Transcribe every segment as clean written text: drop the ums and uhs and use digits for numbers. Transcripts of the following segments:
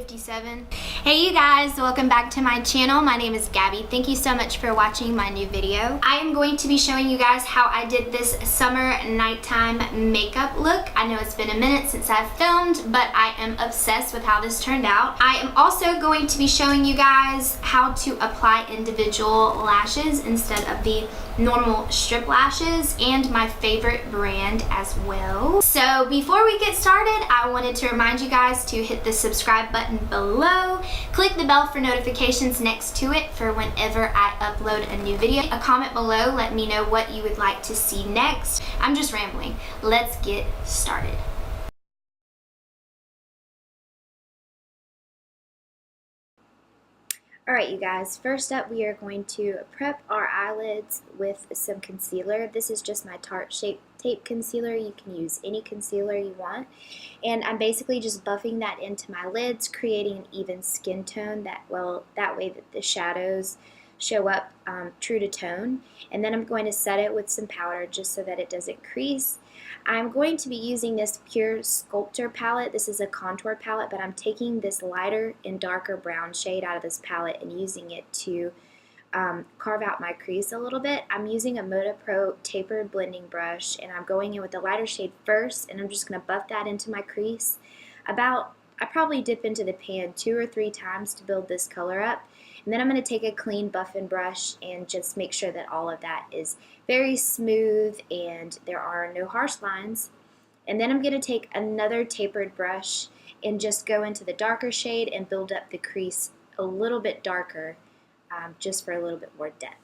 57. Hey you guys, welcome back to my channel. My name is Gabby. Thank you so much for watching my new video. I am going to be showing you guys how I did this summer nighttime makeup look. I know it's been a minute since I've filmed, but I am obsessed with how this turned out. I am also going to be showing you guys how to apply individual lashes instead of the normal strip lashes, and my favorite brand as well. So before we get started, I wanted to remind you guys to hit the subscribe button below, click the bell for notifications next to it for whenever I upload a new video. A comment below, let me know what you would like to see next. I'm just rambling. Let's get started. Alright you guys, first up we are going to prep our eyelids with some concealer. This is just my Tarte Shape Tape concealer. You can use any concealer you want. And I'm basically just buffing that into my lids, creating an even skin tone that way that the shadows show up true to tone. And then I'm going to set it with some powder just so that it doesn't crease. I'm going to be using this pure Sculptor palette. This is a contour palette, but I'm taking this lighter and darker brown shade out of this palette and using it to carve out my crease a little bit. I'm using a Moda Pro tapered blending brush, and I'm going in with the lighter shade first, and I'm just going to buff that into my crease. I probably dip into the pan 2 or 3 times to build this color up. And then I'm going to take a clean buffing brush and just make sure that all of that is very smooth and there are no harsh lines. And then I'm going to take another tapered brush and just go into the darker shade and build up the crease a little bit darker, just for a little bit more depth.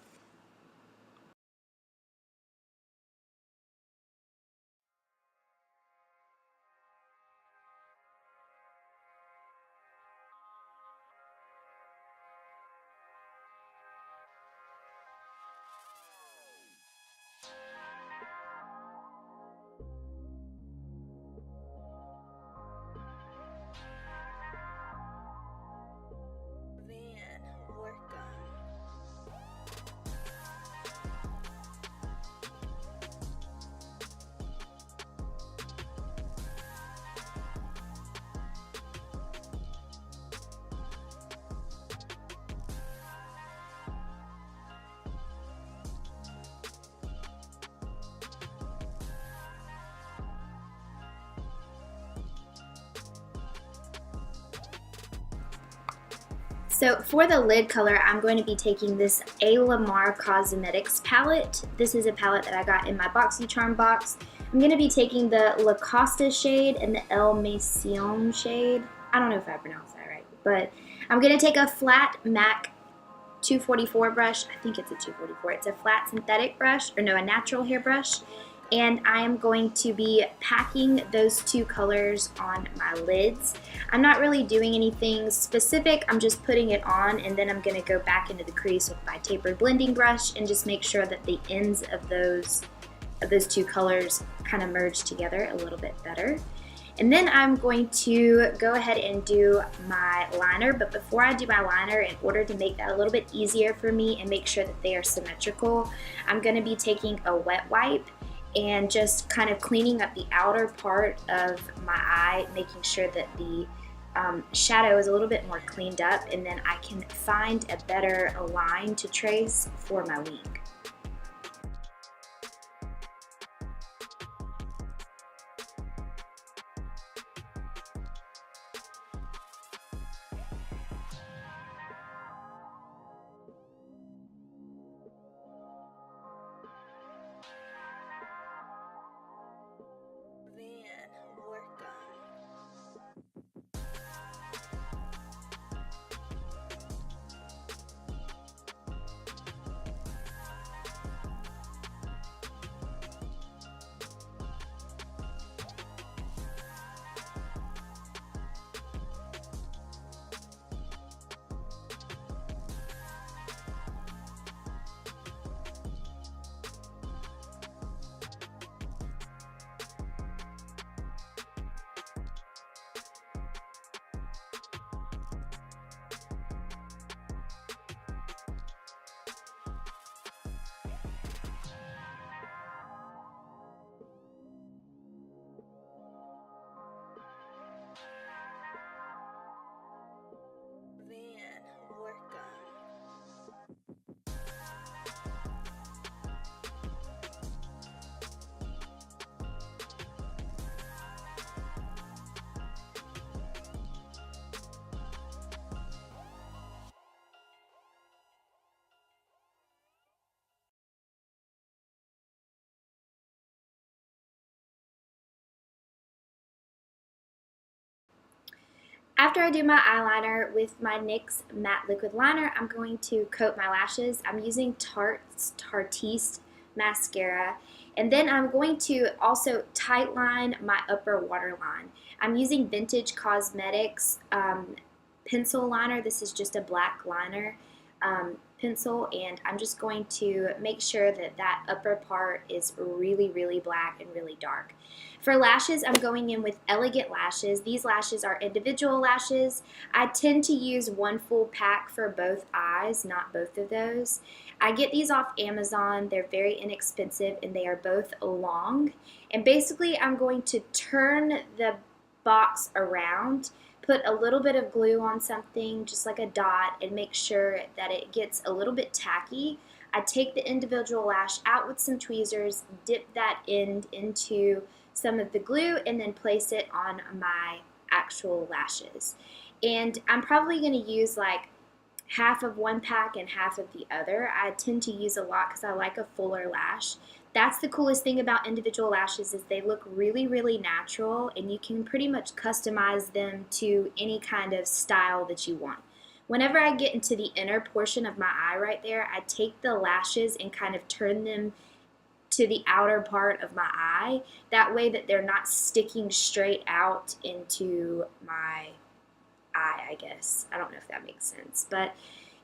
So for the lid color, I'm going to be taking this Alamar Cosmetics palette. This is a palette that I got in my BoxyCharm box. I'm going to be taking the La Costa shade and the El Maison shade. I don't know if I pronounced that right, but I'm going to take a flat MAC 244 brush. I think it's a 244. It's a flat synthetic brush, or no, a natural hair brush. And I am going to be packing those 2 colors on my lids. I'm not really doing anything specific, I'm just putting it on, and then I'm going to go back into the crease with my tapered blending brush and just make sure that the ends of those 2 colors kind of merge together a little bit better. And then I'm going to go ahead and do my liner, but before I do my liner, in order to make that a little bit easier for me and make sure that they are symmetrical, I'm going to be taking a wet wipe and just kind of cleaning up the outer part of my eye, making sure that the shadow is a little bit more cleaned up, and then I can find a better line to trace for my wing. After I do my eyeliner with my NYX matte liquid liner, I'm going to coat my lashes. I'm using Tarte's Tartiste mascara. And then I'm going to also tightline my upper waterline. I'm using Vintage Cosmetics pencil liner. This is just a black liner pencil, and I'm just going to make sure that that upper part is really, really black and really dark. For lashes, I'm going in with Elegant Lashes. These lashes are individual lashes. I tend to use one full pack for both eyes, not both of those. I get these off Amazon. They're very inexpensive, and they are both long. And basically, I'm going to turn the box around, put a little bit of glue on something, just like a dot, and make sure that it gets a little bit tacky. I take the individual lash out with some tweezers, dip that end into some of the glue, and then place it on my actual lashes. And I'm probably going to use like half of one pack and half of the other. I tend to use a lot because I like a fuller lash. That's the coolest thing about individual lashes, is they look really, really natural, and you can pretty much customize them to any kind of style that you want. Whenever I get into the inner portion of my eye right there, I take the lashes and kind of turn them to the outer part of my eye. That way that they're not sticking straight out into my eye, I guess. I don't know if that makes sense. But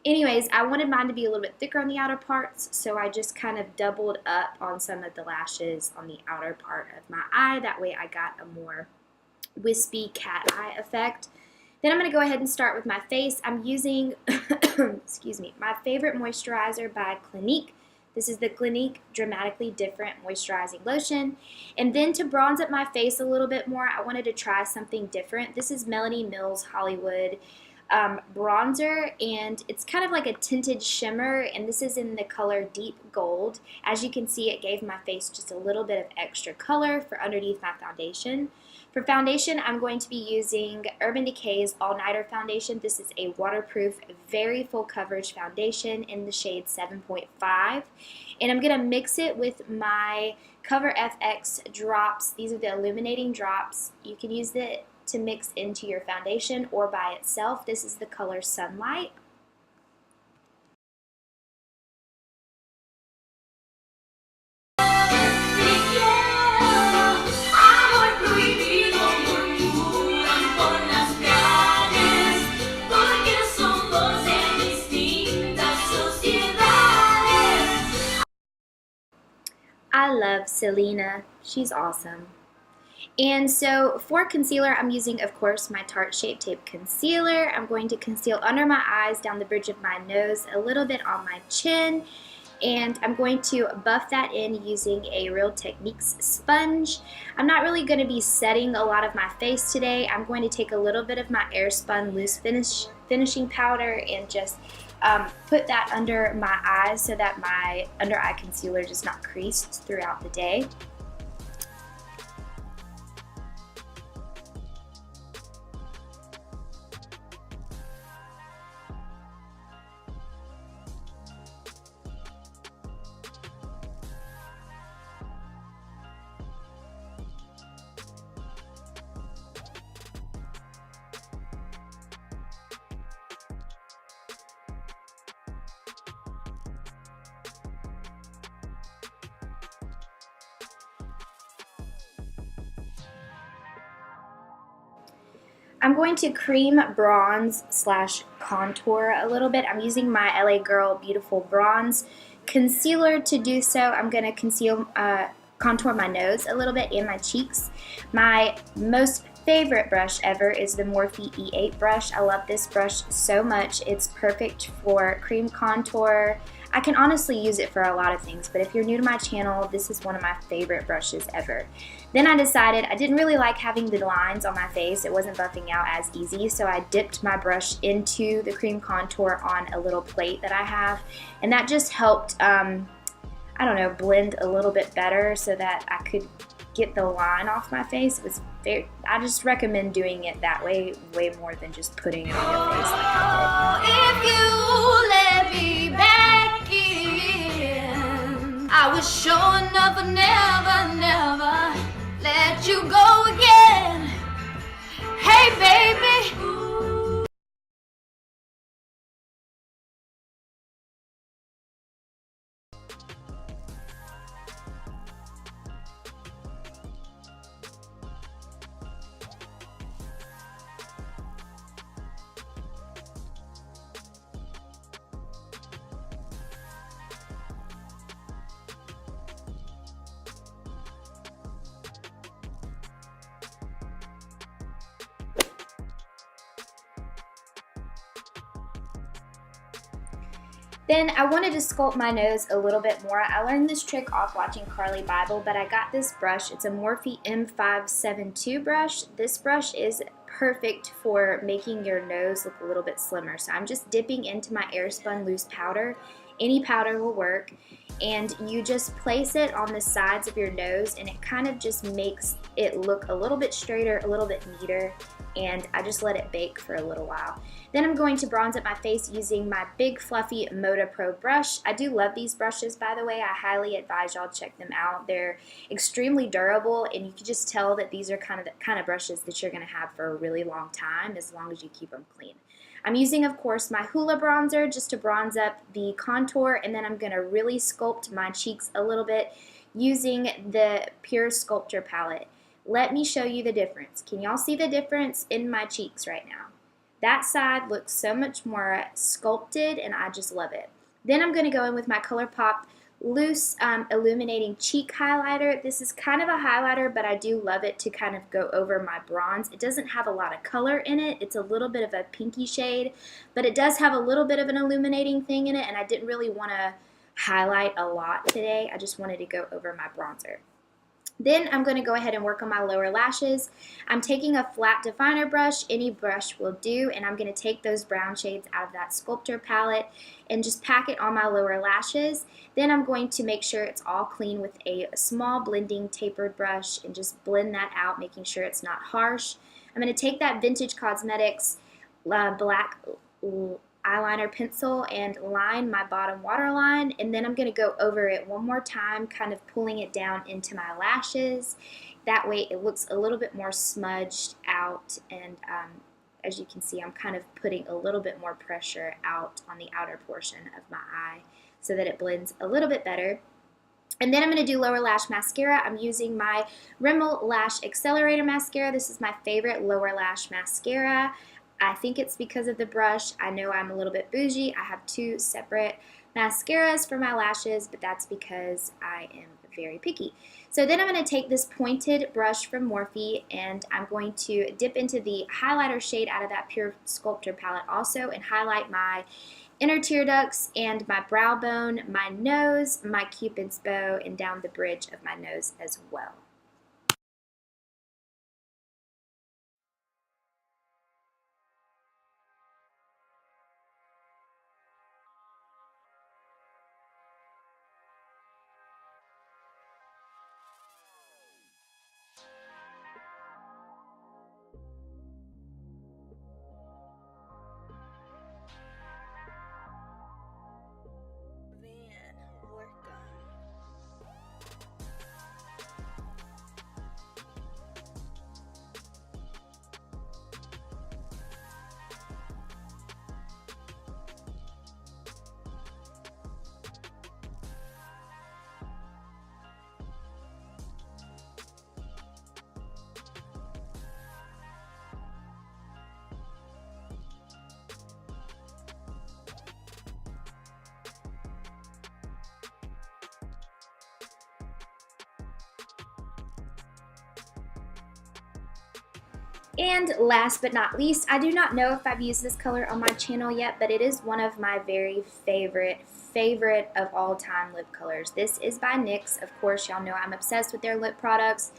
anyways, I wanted mine to be a little bit thicker on the outer parts, so I just kind of doubled up on some of the lashes on the outer part of my eye. That way I got a more wispy cat eye effect. Then I'm going to go ahead and start with my face. I'm using, excuse me, my favorite moisturizer by Clinique. This is the Clinique Dramatically Different Moisturizing Lotion. And then to bronze up my face a little bit more, I wanted to try something different. This is Melanie Mills Hollywood bronzer, and it's kind of like a tinted shimmer, and this is in the color Deep Gold. As you can see, it gave my face just a little bit of extra color for underneath my foundation. For foundation, I'm going to be using Urban Decay's All Nighter Foundation. This is a waterproof, very full coverage foundation in the shade 7.5. And I'm going to mix it with my Cover FX drops. These are the illuminating drops. You can use it to mix into your foundation or by itself. This is the color Sunlight. I love Selena. She's awesome. And so for concealer, I'm using, of course, my Tarte Shape Tape Concealer. I'm going to conceal under my eyes, down the bridge of my nose, a little bit on my chin. And I'm going to buff that in using a Real Techniques sponge. I'm not really going to be setting a lot of my face today. I'm going to take a little bit of my Airspun Loose Finishing Powder and just put that under my eyes so that my under eye concealer does not crease throughout the day. I'm going to cream bronze slash contour a little bit. I'm using my LA Girl Beautiful Bronze concealer to do so. I'm going to contour my nose a little bit and my cheeks. My most favorite brush ever is the Morphe E8 brush. I love this brush so much. It's perfect for cream contour. I can honestly use it for a lot of things, but if you're new to my channel, this is one of my favorite brushes ever. Then I decided I didn't really like having the lines on my face. It wasn't buffing out as easy, so I dipped my brush into the cream contour on a little plate that I have, and that just helped, I don't know, blend a little bit better so that I could get the line off my face. It was very, I just recommend doing it that way more than just putting it on your face like I did. If you let me back in, I was sure enough never let you go again. Hey baby, Then I wanted to sculpt my nose a little bit more. I learned this trick off watching Carly Bible, but I got this brush. It's a Morphe M572 brush. This brush is perfect for making your nose look a little bit slimmer. So I'm just dipping into my Airspun loose powder. Any powder will work. And you just place it on the sides of your nose, and it kind of just makes it look a little bit straighter, a little bit neater. And I just let it bake for a little while. Then I'm going to bronze up my face using my big fluffy Moda Pro brush. I do love these brushes, by the way. I highly advise y'all check them out. They're extremely durable, and you can just tell that these are the kind of brushes that you're going to have for a really long time, as long as you keep them clean. I'm using, of course, my Hoola bronzer just to bronze up the contour, and then I'm going to really sculpt my cheeks a little bit using the Pure Sculptor palette. Let me show you the difference. Can y'all see the difference in my cheeks right now? That side looks so much more sculpted, and I just love it. Then I'm going to go in with my Colourpop Loose Illuminating Cheek Highlighter. This is kind of a highlighter, but I do love it to kind of go over my bronze. It doesn't have a lot of color in it. It's a little bit of a pinky shade, but it does have a little bit of an illuminating thing in it, and I didn't really want to highlight a lot today. I just wanted to go over my bronzer. Then I'm going to go ahead and work on my lower lashes. I'm taking a flat definer brush, any brush will do, and I'm going to take those brown shades out of that Sculptor palette and just pack it on my lower lashes. Then I'm going to make sure it's all clean with a small blending tapered brush and just blend that out, making sure it's not harsh. I'm going to take that Vintage Cosmetics black eyeliner pencil and line my bottom waterline, and then I'm going to go over it one more time, kind of pulling it down into my lashes. That way it looks a little bit more smudged out, and as you can see, I'm kind of putting a little bit more pressure out on the outer portion of my eye so that it blends a little bit better. And then I'm going to do lower lash mascara. I'm using my Rimmel Lash Accelerator mascara. This is my favorite lower lash mascara. I think it's because of the brush. I know I'm a little bit bougie. I have two separate mascaras for my lashes, but that's because I am very picky. So then I'm going to take this pointed brush from Morphe, and I'm going to dip into the highlighter shade out of that Pure Sculptor palette also and highlight my inner tear ducts and my brow bone, my nose, my cupid's bow, and down the bridge of my nose as well. And last but not least, I do not know if I've used this color on my channel yet, but it is one of my very favorite of all time lip colors. This is by NYX. Of course, y'all know I'm obsessed with their lip products.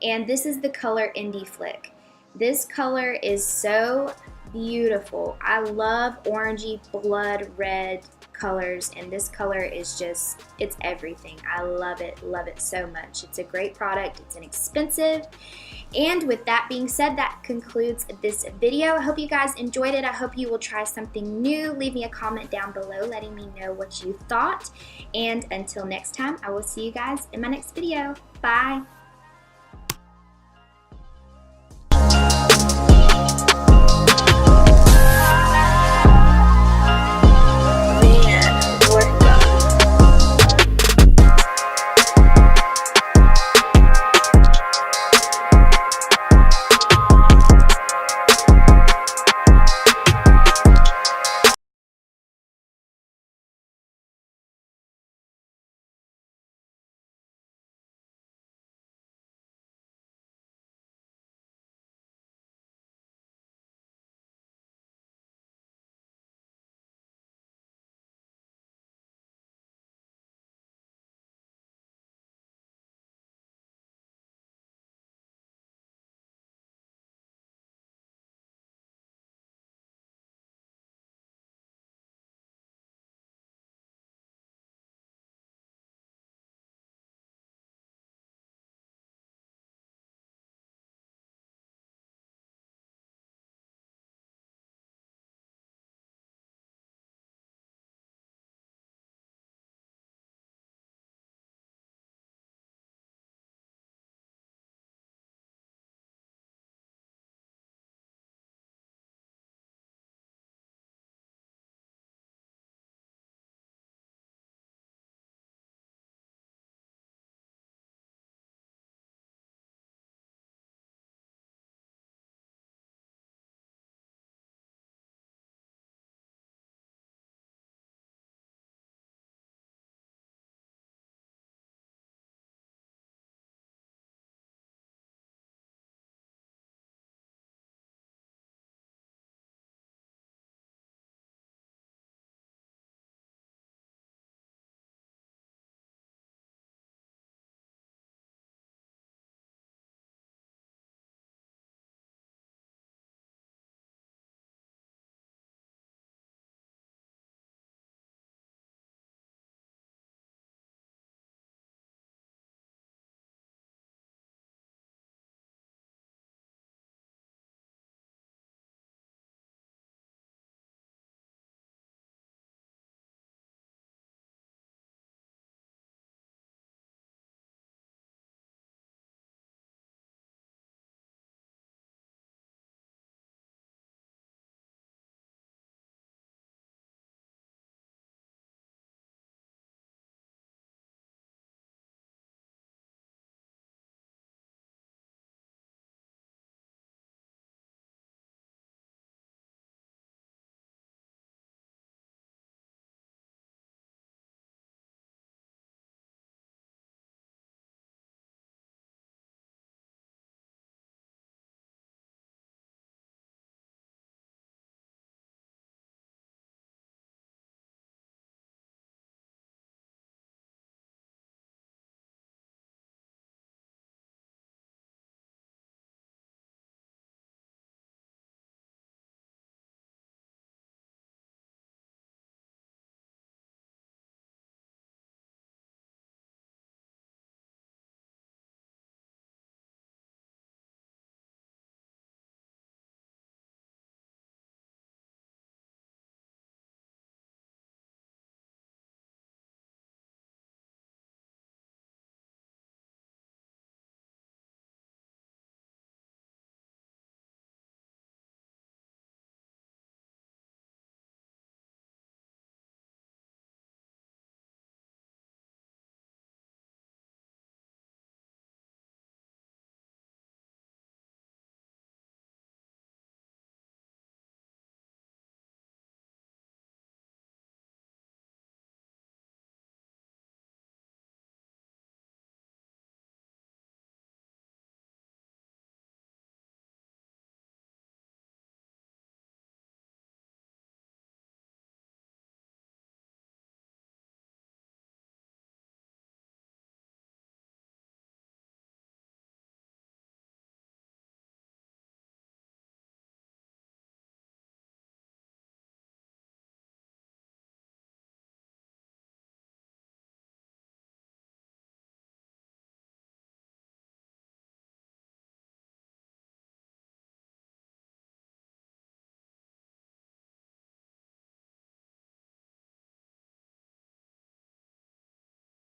And this is the color Indie Flick. This color is so beautiful. I love orangey blood red colors, and this color is just, it's everything. I love it so much. It's a great product. It's inexpensive. And with that being said, that concludes this video. I hope you guys enjoyed it. I hope you will try something new. Leave me a comment down below letting me know what you thought. And until next time, I will see you guys in my next video. Bye.